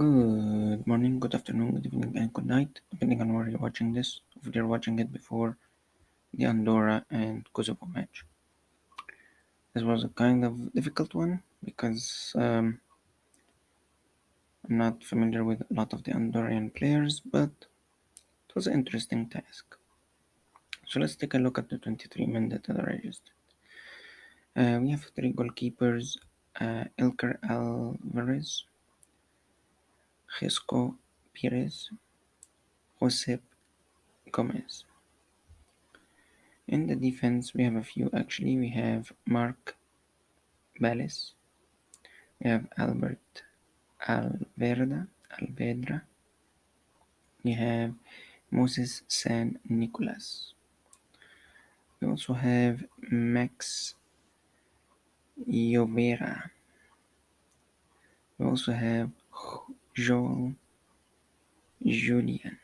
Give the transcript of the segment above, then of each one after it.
Good morning, good afternoon, good evening, and good night, depending on where you're watching this. If you're watching it before the Andorra and Kosovo match, this was a kind of difficult one because I'm not familiar with a lot of the Andorran players, but it was an interesting task. So let's take a look at the 23 men that are registered. We have three goalkeepers: Ilker Alvarez, Jesco Pires, Josep Gomez. In the defense, we have a few actually. We have Mark Ballis, we have Albert Alvedra, we have Moses San Nicolas. We also have Max Llovera. We also have Joel Julian.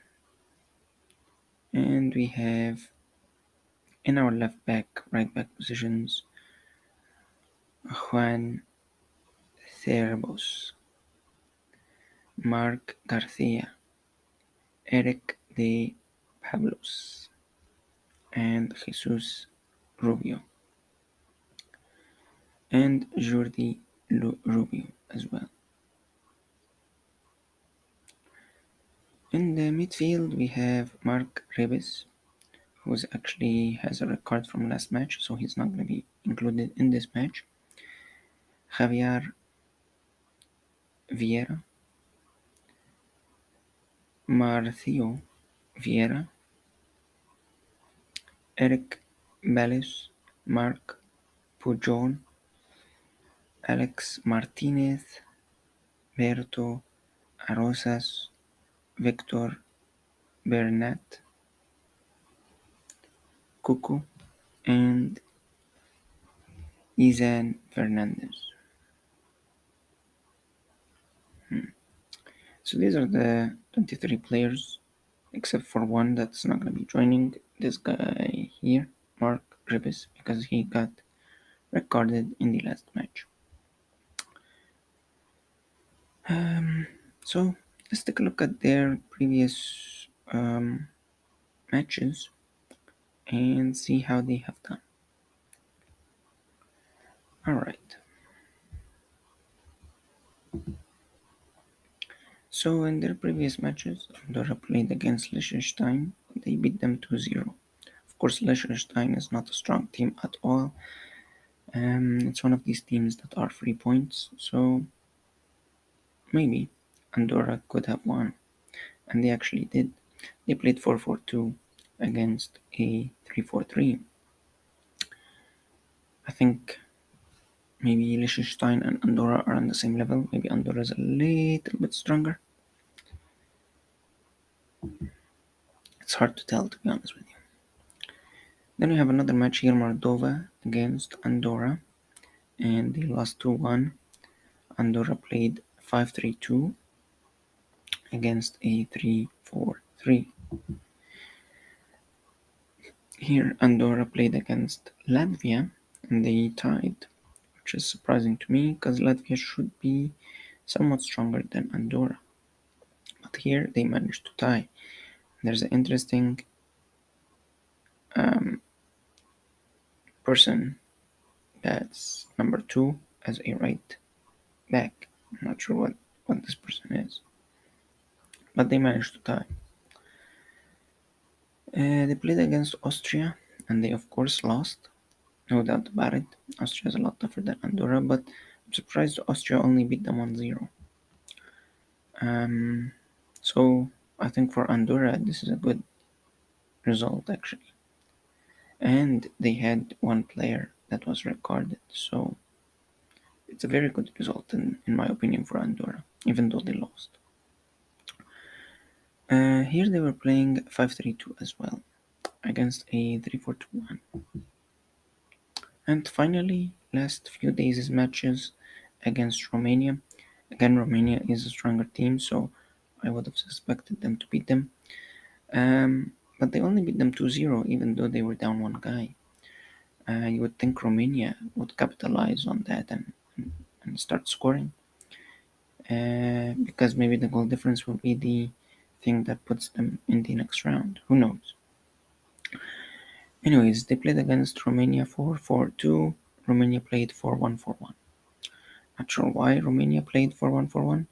And we have in our left back, right back positions, Juan Cerbos, Mark Garcia, Eric de Pablos, and Jesus Rubio, and Jordi Rubio as well. In the midfield, we have Mark Rebes, who actually has a record from last match, so he's not going to be included in this match. Javier Vieira, Marcio Vieira, Eric Balles, Mark Pujol, Alex Martinez, Berto Arosas, Victor Bernat, Cucu, and Izan Fernandez. So these are the 23 players, except for one that's not going to be joining, this guy here, Mark Ribis, because he got recorded in the last match. So let's take a look at their previous matches and see how they have done. Alright. So in their previous matches, Andorra played against Liechtenstein. They beat them 2-0. Of course, Liechtenstein is not a strong team at all. It's one of these teams that are 3 points, so maybe Andorra could have won, and they actually did. They played 4-4-2 against a 3-4-3. I think maybe Liechtenstein and Andorra are on the same level. Maybe Andorra is a little bit stronger. It's hard to tell, to be honest with you. Then we have another match here, Moldova against Andorra, and they lost 2-1. Andorra played 5-3-2 against a 3-4-3. Here, Andorra played against Latvia and they tied, which is surprising to me because Latvia should be somewhat stronger than Andorra. But here they managed to tie. There's an interesting person that's number 2 as a right back. I'm not sure what this person is, but they managed to tie. They played against Austria and they, of course, lost. No doubt about it. Austria is a lot tougher than Andorra, but I'm surprised Austria only beat them 1-0. So I think for Andorra, this is a good result actually. And they had one player that was recorded, so it's a very good result in my opinion for Andorra, even though they lost. Here they were playing 5-3-2 as well against a 3-4-2-1. And finally, last few days' matches against Romania. Again, Romania is a stronger team, so I would have suspected them to beat them. But they only beat them 2-0, even though they were down one guy. You would think Romania would capitalize on that and start scoring. because maybe the goal difference will be the thing that puts them in the next round. Who knows? Anyways, they played against Romania 4-4-2. Romania played 4-1-4-1. Not sure why Romania played 4-1-4-1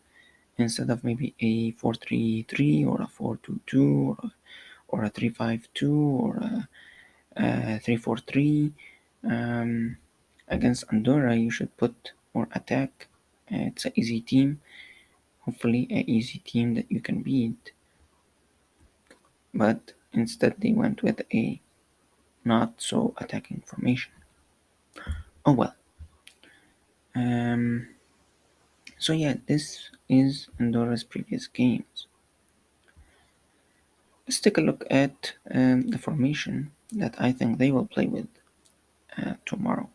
instead of maybe a 4-3-3 or a 4-2-2 or a 3-5-2 or a 3-4-3. Um, Against Andorra, you should put more attack. It's an easy team, hopefully, an easy team that you can beat. But instead, they went with a not so attacking formation. Oh well. Um, so yeah, this is Andorra's previous games. Let's take a look at the formation that I think they will play with tomorrow.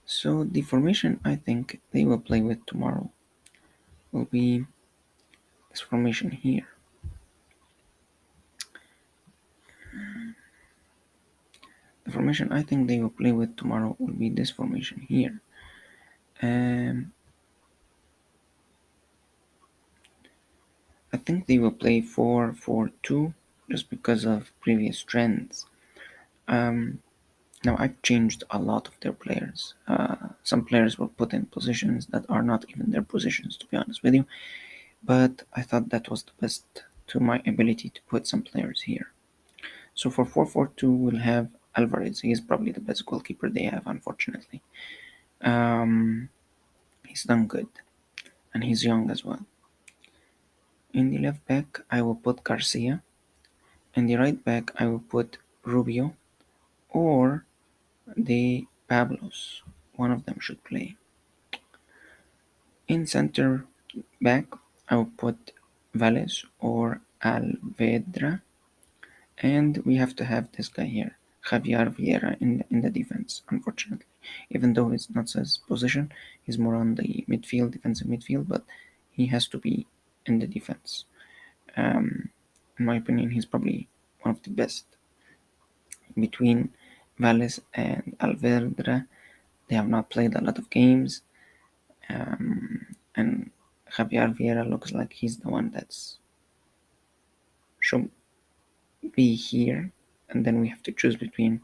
So the formation I think they will play with tomorrow will be this formation here. The formation I think they will play with tomorrow will be this formation here. Um, I think they will play 4-4-2 just because of previous trends. Um, Now I've changed a lot of their players. Some players were put in positions that are not even their positions, to be honest with you. But I thought that was the best to my ability to put some players here. So for 4-4-2, we'll have Alvarez. He is probably the best goalkeeper they have, unfortunately. Um, he's done good, and he's young as well. In the left back, I will put Garcia. In the right back, I will put Rubio or the Pablos. One of them should play. In center back, I will put Valles or Alvedra, and we have to have this guy here, Javier Vieira, in the defense. Unfortunately, even though it's not his position, he's more on the midfield, defensive midfield, but he has to be in the defense. Um, in my opinion, he's probably one of the best. Between Valles and Alvedra, they have not played a lot of games, and Javier Vieira looks like he's the one that's should be here, and then we have to choose between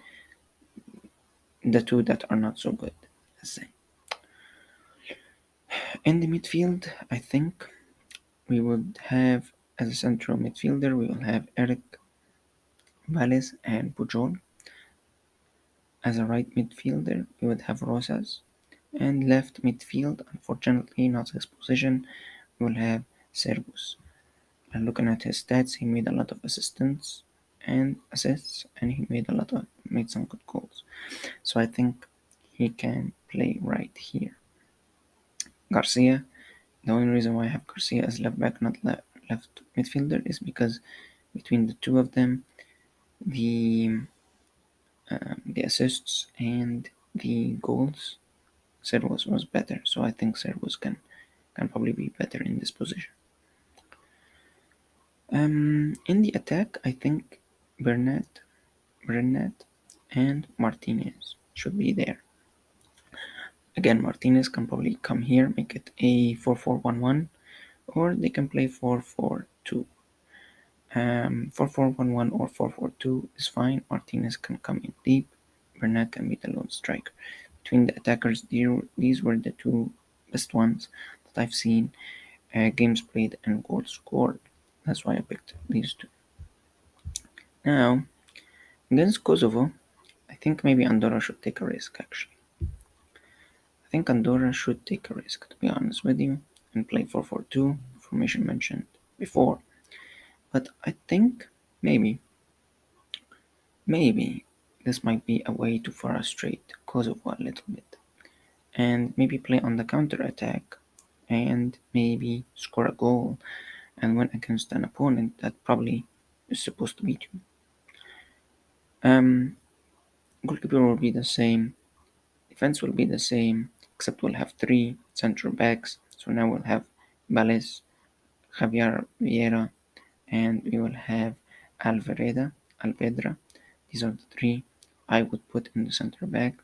the two that are not so good. Let's say in the midfield, I think we would have as a central midfielder we will have Eric Valles and Pujol. As a right midfielder, we would have Rosas, and left midfield, unfortunately not his position, we will have Servus. And looking at his stats, he made a lot of assistance and assists, and he made some good goals. So I think he can play right here. Garcia. The only reason why I have Garcia as left back, not left midfielder, is because between the two of them, the the assists and the goals, Servos was better. So I think Servos can probably be better in this position. In the attack, I think Bernat, and Martinez should be there. Again, Martinez can probably come here, make it a 4-4-1-1, or they can play 4-4-2. 4-4-1-1 or 4-4-2 is fine. Martinez can come in deep. Bernat can be the lone striker. Between the attackers, these were the two best ones that I've seen. Games played and goals scored. That's why I picked these two. Now, against Kosovo, I think maybe Andorra should take a risk actually. I think Andorra should take a risk, to be honest with you, and play 4-4-2, formation mentioned before. But I think maybe this might be a way to frustrate Kosovo a little bit, and maybe play on the counter attack, and maybe score a goal and win against an opponent that probably is supposed to beat you. Goalkeeper will be the same, defense will be the same, except we'll have three central backs. So now we'll have Valles, Javier Vieira, and we will have Alvedra. These are the three I would put in the center back.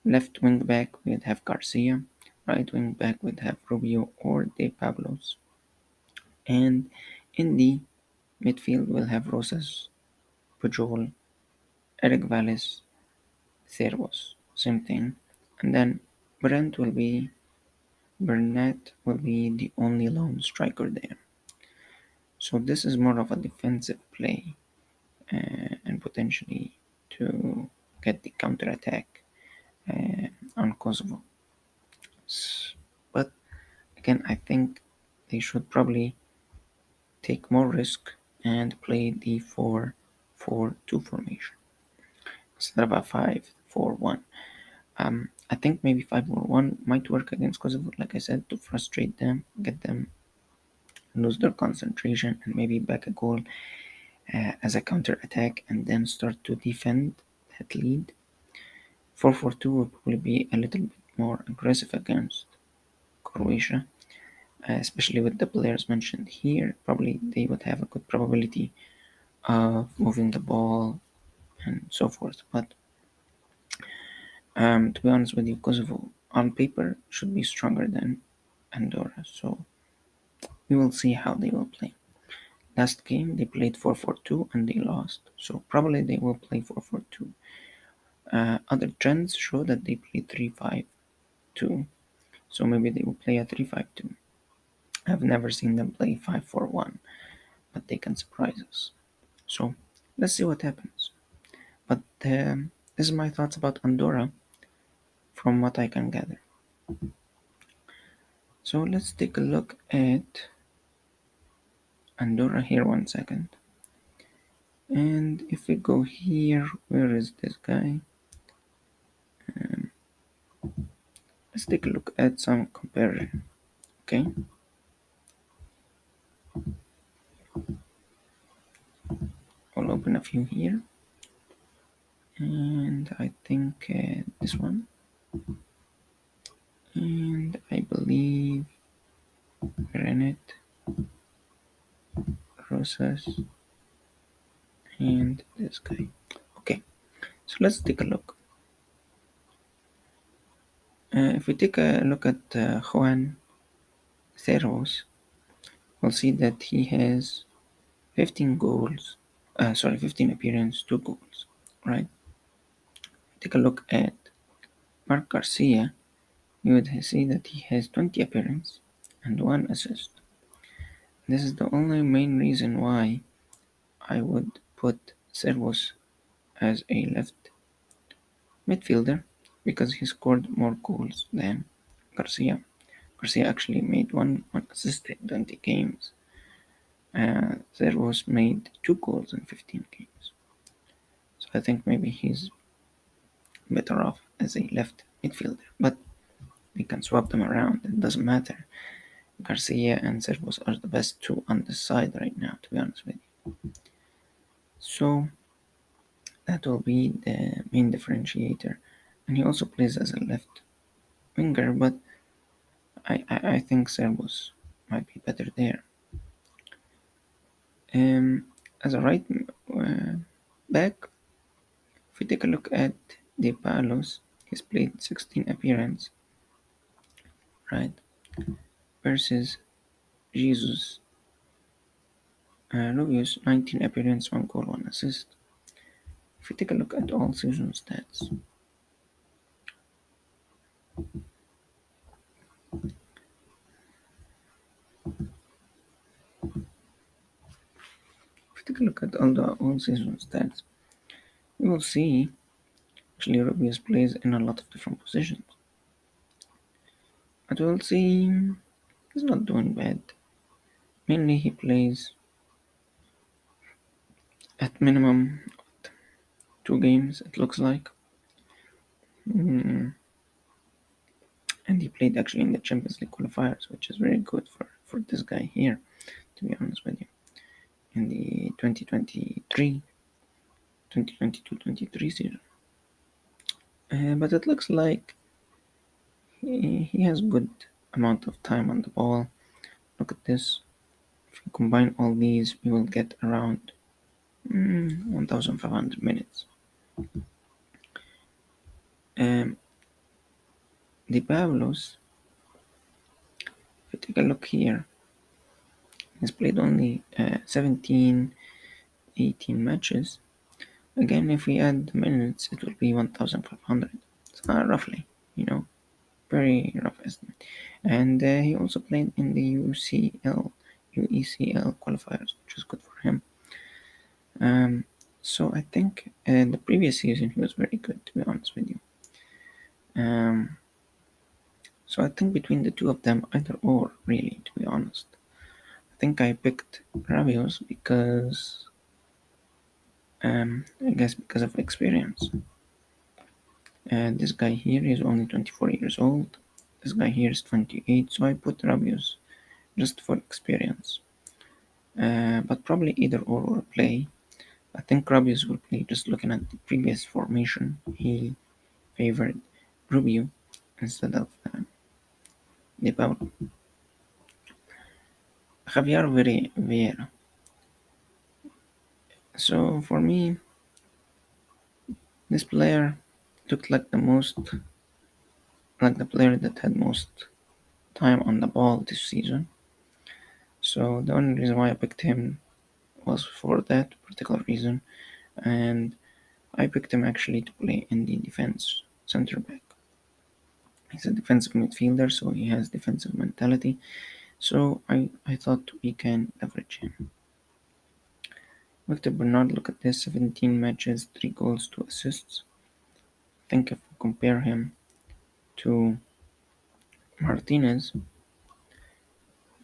Left wing back we'd have Garcia, right wing back we'd have Rubio or De Pablos, and in the midfield we'll have Rosas, Pujol, Eric Valles, Cervos, same thing, and then Brent will be Burnett will be the only lone striker there. So this is more of a defensive play and potentially to get the counter attack on Kosovo. But again, I think they should probably take more risk and play the 4-4-2 formation instead of a 5-4-1. I think maybe 5-4-1 might work against Kosovo, like I said, to frustrate them, get them lose their concentration, and maybe back a goal as a counter attack, and then start to defend that lead. 4-4-2 will probably be a little bit more aggressive against Croatia, especially with the players mentioned here. Probably they would have a good probability of moving the ball and so forth. But to be honest with you, Kosovo on paper should be stronger than Andorra. So we will see how they will play. Last game they played 4-4-2 and they lost. So probably they will play 4-4-2. Other trends show that they play 3-5-2. So maybe they will play a 3-5-2. I've never seen them play 5-4-1, but they can surprise us. So let's see what happens. But this is my thoughts about Andorra from what I can gather. So let's take a look at Andorra here 1 second. And if we go here, where is this guy? Let's take a look at some comparison. Okay, I'll open a few here, and I think this one, and I believe Granite, Rosas, and this guy. Okay, so let's take a look. If we take a look at Juan Cerros, we'll see that he has 15 goals. 15 appearances, 2 goals. Right. Take a look at Mark Garcia. You would see that he has 20 appearances and 1 assist. This is the only main reason why I would put Servos as a left midfielder, because he scored more goals than Garcia. Garcia actually made one assist in 20 games. Servos made 2 goals in 15 games. So I think maybe he's better off as a left midfielder. But we can swap them around, it doesn't matter. Garcia and Servos are the best two on the side right now, to be honest with you. So that will be the main differentiator. And he also plays as a left winger, but I think Servos might be better there. As a right back, if we take a look at De Palos, he's played 16 appearances, right? Versus Jesus Rubius, 19 appearances, 1 goal, 1 assist. If we take a look at all season stats, if we take a look at all the all season stats, you will see actually Rubius plays in a lot of different positions. But we'll see he's not doing bad. Mainly he plays at minimum 2 games, it looks like. And he played actually in the Champions League qualifiers, which is very good for this guy here, to be honest with you. In the 2022-23 season. But it looks like he has good amount of time on the ball. Look at this. If you combine all these, we will get around 1,500 minutes. Di Pablos, if you take a look here, he's played only 17, 18 matches. Again, if we add the minutes, it will be 1,500. So, roughly, you know, very rough estimate. And he also played in the UECL qualifiers, which is good for him. Um, so I think the previous season he was very good, to be honest with you. Um, so I think between the two of them, either or, really, to be honest. I think I picked Rabios because, I guess, because of experience. This guy here is only 24 years old. This guy here is 28, so I put Rabios just for experience. But probably either or will play. I think Rabios will play just looking at the previous formation. He favored Rubio instead of De Paul. Javier Vieira. So for me, this player looked like the player that had most time on the ball this season. So the only reason why I picked him was for that particular reason, and I picked him actually to play in the defense center back. He's a defensive midfielder, so he has defensive mentality. So I thought we can leverage him. Victor Bernard, look at this: 17 matches, 3 goals, 2 assists. I think if we compare him to Martinez,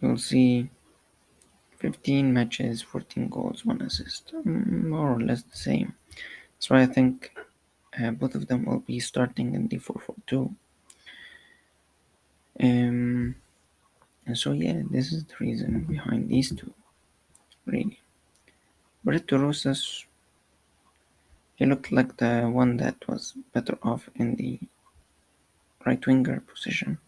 you'll see 15 matches, 14 goals, 1 assist. More or less the same. So I think both of them will be starting in the 4-4-2. Um, and so yeah, this is the reason behind these two, really. Brito Rosas, he looked like the one that was better off in the right winger position.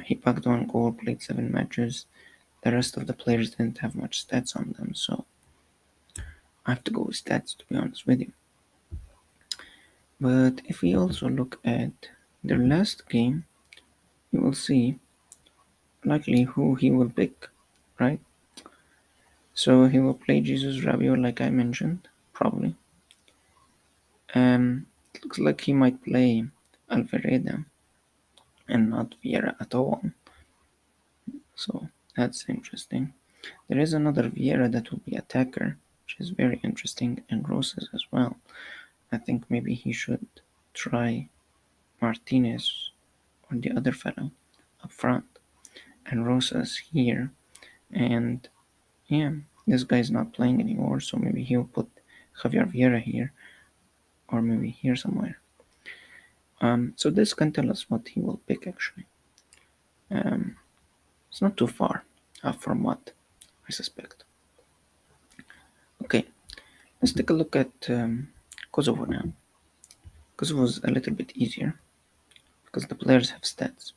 He packed one goal, played 7 matches. The rest of the players didn't have much stats on them, so I have to go with stats, to be honest with you. But if we also look at their last game, you will see likely who he will pick, right? So he will play Jesus Rabiot, like I mentioned, probably. It looks like he might play Alvareda and not Vieira at all. So that's interesting. There is another Vieira that will be attacker, which is very interesting, and Rosas as well. I think maybe he should try Martinez or the other fellow up front and Rosas here. And yeah, this guy's not playing anymore, so maybe he'll put Javier Vieira here or maybe here somewhere. So this can tell us what he will pick actually. Um, it's not too far from what I suspect. Okay, let's take a look at Kosovo now. Kosovo's a little bit easier because the players have stats.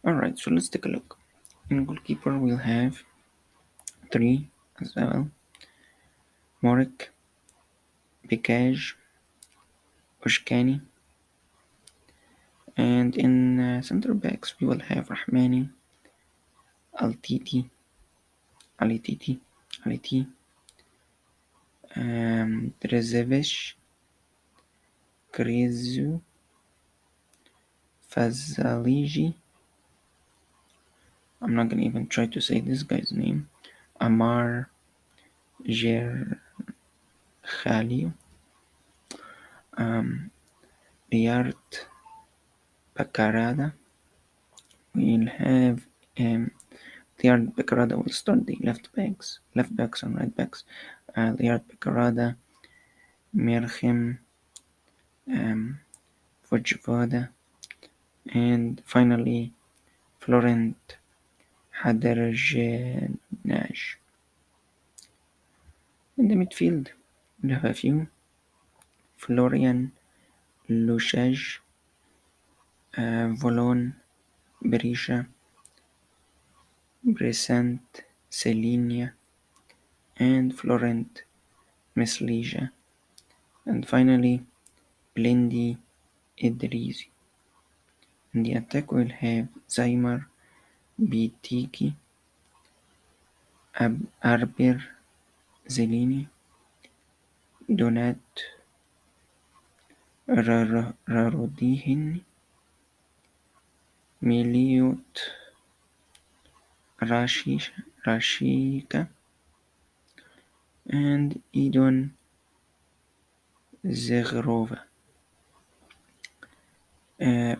Alright, so let's take a look. In goalkeeper, we'll have 3 as well: Morik, Bikaj, Oshkani. And in center backs, we will have Rahmani, Altiti, Alititi, Aliti, Drezevic, Krizu, Fazaliji. I'm not gonna even try to say this guy's name. Amar Gerkhalio, Liart Pakarada. We'll have Liart Pakarada will start the left backs and right backs. Liart Pakarada, Merchem, Vojvoda, and finally Florent Hadergenaj. In the midfield, we have a few: Florian Lushaj, Volon Berisha, Bresant Selinia, and Florent Meslija, and finally Blendi Idrisi. In the attack we'll have Zaimar, Bitiki, Arbir, Zelini, Donat, Rarodihin, Miliut, Rashika, and Idon Zegrova.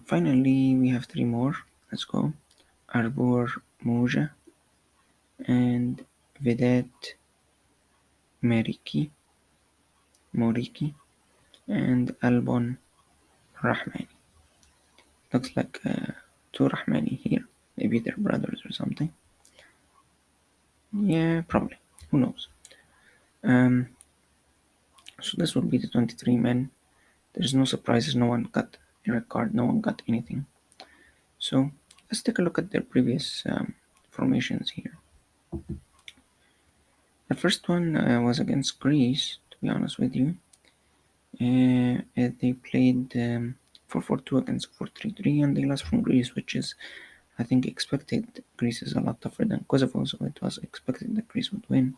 Finally, we have three more. Let's go. Arbor Moja and Vedat Moriki, and Albon Rahmani. Looks like two Rahmani here. Maybe they're brothers or something. Yeah, probably. Who knows? Um, so this will be the 23 men. There's no surprises. No one got a record. No one got anything. So let's take a look at their previous formations here. The first one was against Greece, to be honest with you. They played 4-4-2 against 4-3-3, and they lost from Greece, which is, I think, expected. Greece is a lot tougher than Kosovo, so it was expected that Greece would win,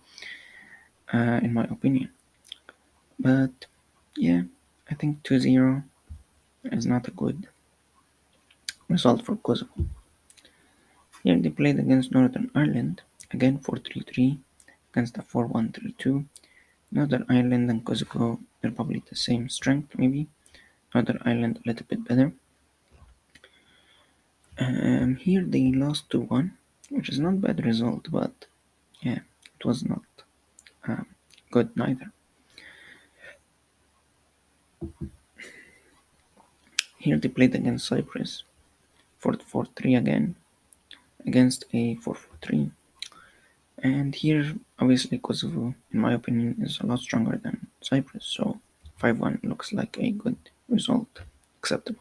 in my opinion. But yeah, I think 2-0 is not a good result for Kosovo. Here they played against Northern Ireland, again 4-3-3 against a 4-1-3-2. Northern Ireland and Kosovo, they're probably the same strength, maybe. Northern Ireland a little bit better. Here they lost 2-1, which is not a bad result, but yeah, it was not um, good neither. Here they played against Cyprus, 4-4-3 again, against a 4-4-3. And here, obviously, Kosovo, in my opinion, is a lot stronger than Cyprus, so 5-1 looks like a good result, acceptable.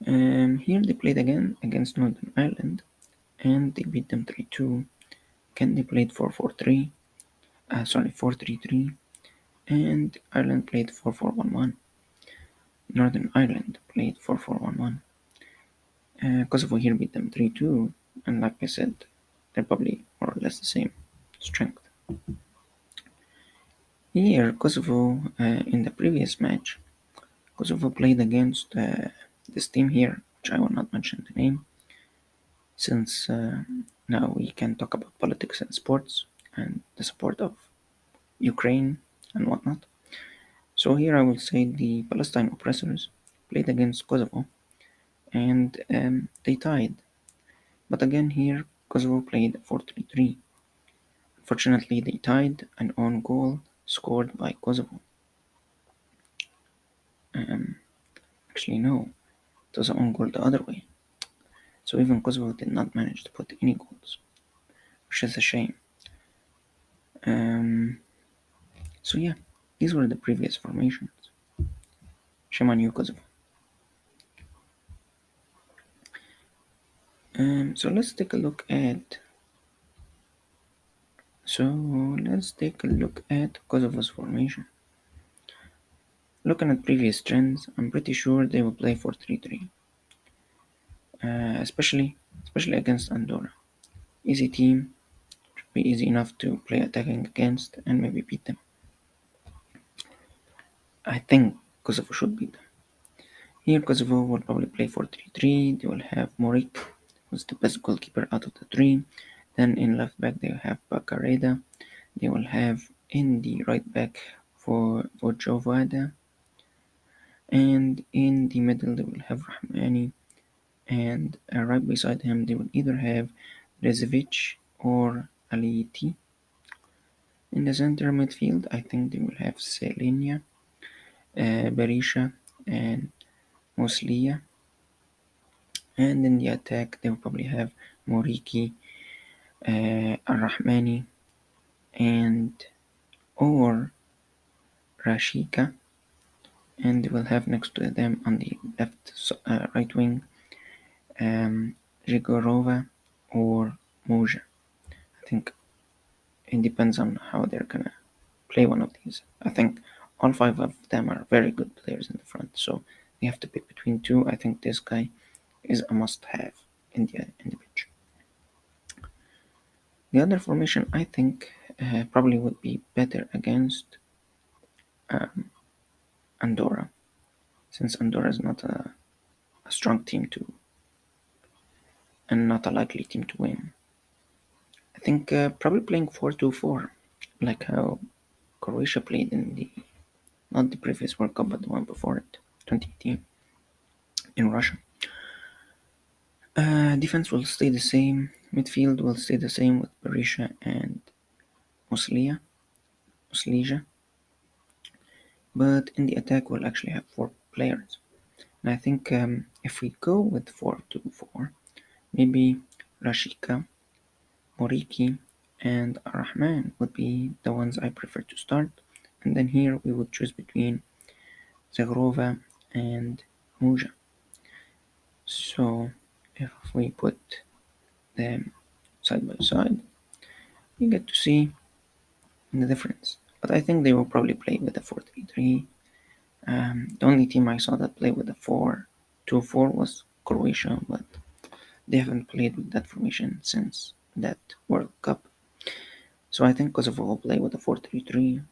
Here they played again against Northern Ireland, and they beat them 3-2. Again, they played 4-4-3, 4-3-3, and Ireland played 4-4-1-1. Northern Ireland played 4-4-1-1. Kosovo here beat them 3-2, and like I said, they're probably more or less the same strength. Here, Kosovo, in the previous match, Kosovo played against this team here, which I will not mention the name, since now we can talk about politics and sports and the support of Ukraine and whatnot. So here I will say the Palestine oppressors played against Kosovo, and they tied. But again here, Kosovo played 4-3-3. Unfortunately, they tied an own goal scored by Kosovo. Um, Actually, no, it was an own goal the other way. So even Kosovo did not manage to put any goals, which is a shame. Um, so yeah, these were the previous formations. Shame on you, Kosovo. So let's take a look at. So let's take a look at Kosovo's formation. Looking at previous trends, I'm pretty sure they will play 4-3-3, especially against Andorra. Easy team, should be easy enough to play attacking against and maybe beat them. I think Kosovo should beat them. Here Kosovo will probably play 4-3-3. They will have Morik, who's the best goalkeeper out of the three. Then in left back they will have Bakareda. They will have in the right back for Vojovada. And in the middle they will have Rahmani. And right beside him they will either have Rezovic or Aliti. In the center midfield I think they will have Selenia, Berisha, and Muslia. And in the attack, they will probably have Moriki, Ar-Rahmani, and or Rashika. And they will have next to them on the right wing, Rigorova or Moja. I think it depends on how they're gonna play one of these. I think all five of them are very good players in the front, so you have to pick between two, I think this guy is a must-have in the pitch. The other formation I think probably would be better against Andorra, since Andorra is not a strong team to and not a likely team to win. I think probably playing 4-2-4, like how Croatia played in the not the previous World Cup but the one before it, 2018 in Russia. Defense will stay the same. Midfield will stay the same with Berisha and Muslia, Muslija. But in the attack, we'll actually have four players. And I think if we go with 4-2-4, maybe Rashika, Moriki, and Rahman would be the ones I prefer to start. And then here we would choose between Zagrova and Muja. So if we put them side by side, you get to see the difference. But I think they will probably play with a 4-3-3. The only team I saw that played with a 4-2-4 was Croatia, but they haven't played with that formation since that World Cup. So I think Kosovo will play with a 4-3-3.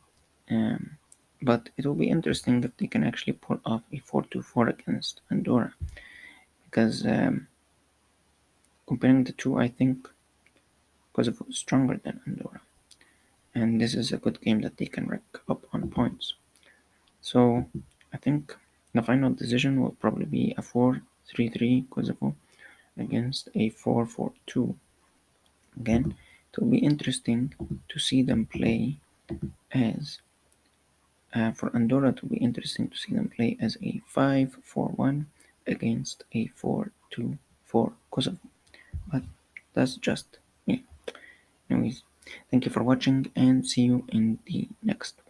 Um, but it will be interesting if they can actually pull off a 4-2-4 against Andorra. Because comparing the two, I think Kosovo is stronger than Andorra. And this is a good game that they can rack up on points. So I think the final decision will probably be a 4-3-3 Kosovo against a 4-4-2. Again, it will be interesting to see them play as for Andorra. It will be interesting to see them play as a 5-4-1 against a 4-2-4 Kosovo. But that's just me. Anyways, thank you for watching and see you in the next one.